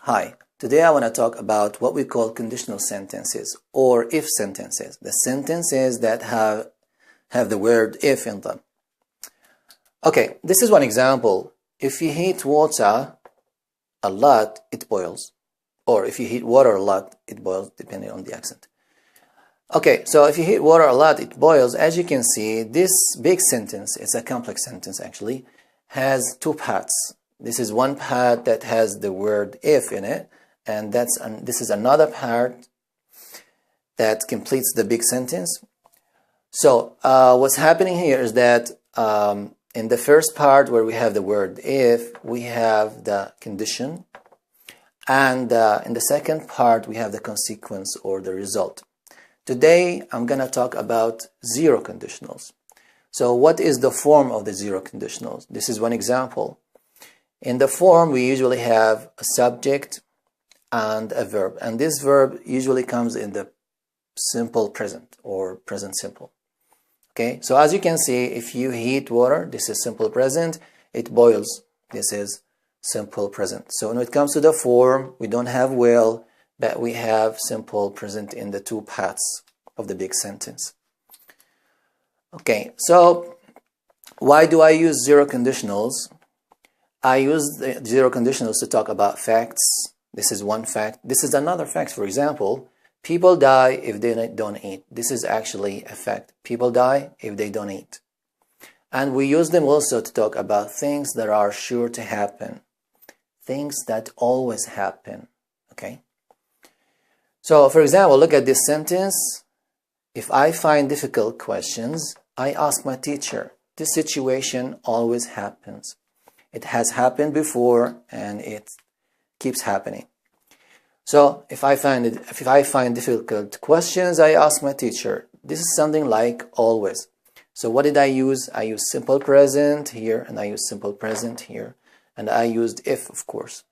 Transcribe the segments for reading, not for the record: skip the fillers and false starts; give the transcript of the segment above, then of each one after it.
Hi, today I want to talk about what we call conditional sentences or if sentences, the sentences that have the word if in them. Okay, this is one example. If you heat water a lot, it boils. Or if you heat water a lot, it boils, depending on the accent. Okay, so if you heat water a lot, it boils. As you can see, this big sentence, it's a complex sentence actually, has two parts. This is one part that has the word if in it, and this is another part that completes the big sentence. So what's happening here is that in the first part where we have the word if, we have the condition, and in the second part we have the consequence or the result. Today I'm going to talk about zero conditionals. So what is the form of the zero conditionals? This is one example. In the form we usually have a subject and a verb, and this verb usually comes in the simple present or present simple. Okay, so as you can see, if you heat water, this is simple present. It boils, this is simple present. So when it comes to the form, we don't have will, but we have simple present in the two parts of the big sentence. Okay, so why do I use zero conditionals? I use the zero conditionals to talk about facts. This is one fact. This is another fact. For example, people die if they don't eat. This is actually a fact. People die if they don't eat. And we use them also to talk about things that are sure to happen. Things that always happen. Okay? So, for example, look at this sentence. If I find difficult questions, I ask my teacher. This situation always happens. It has happened before and it keeps happening. So if I find difficult questions, I ask my teacher. This is something like always. So what did I use? I used simple present here, and I used simple present here, and I used if, of course.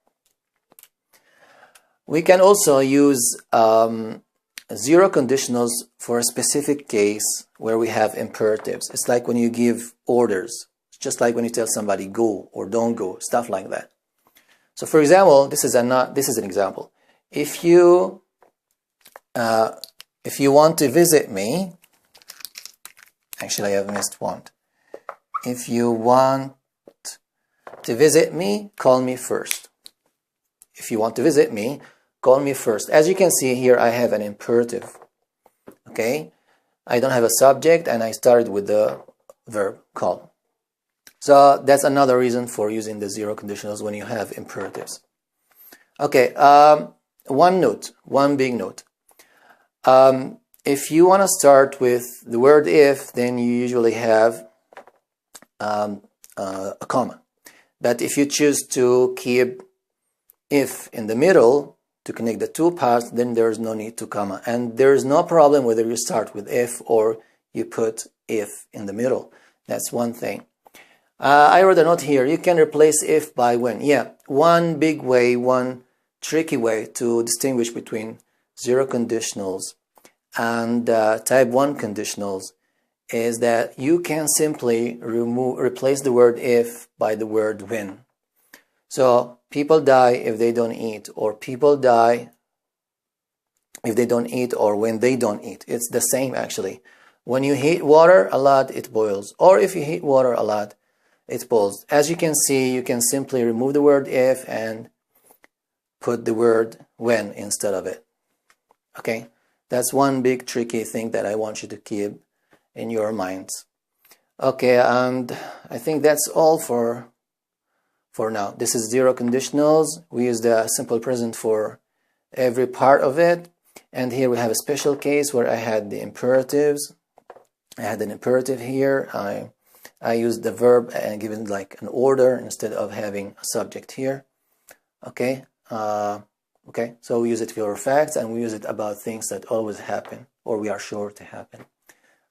We can also use zero conditionals for a specific case where we have imperatives. It's like when you give orders. It's just like when you tell somebody go or don't go, stuff like that. So for example, this is an example. If you want to visit me, actually I have missed one. If you want to visit me, call me first. If you want to visit me, call me first. As you can see here, I have an imperative. Okay, I don't have a subject, and I started with the verb call. So that's another reason for using the zero conditionals when you have imperatives. Okay, one big note. If you want to start with the word if, then you usually have a comma. But if you choose to keep if in the middle to connect the two parts, then there's no need to comma. And there is no problem whether you start with if or you put if in the middle. That's one thing. I wrote a note here. You can replace if by when. Yeah, one big way, one tricky way to distinguish between zero conditionals and type 1 conditionals is that you can simply replace the word if by the word when. So people die if they don't eat, or people die if they don't eat, or when they don't eat. It's the same actually. When you heat water a lot, it boils, or if you heat water a lot, it boils. As you can see, you can simply remove the word if and put the word when instead of it. Okay, that's one big tricky thing that I want you to keep in your minds. Okay, and I think that's all for now. This is zero conditionals. We use the simple present for every part of it, and here we have a special case where I had the imperatives. I had an imperative here. I used the verb and given like an order instead of having a subject here. Okay. Okay, so we use it for facts, and we use it about things that always happen or we are sure to happen.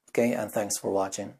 Okay, and thanks for watching.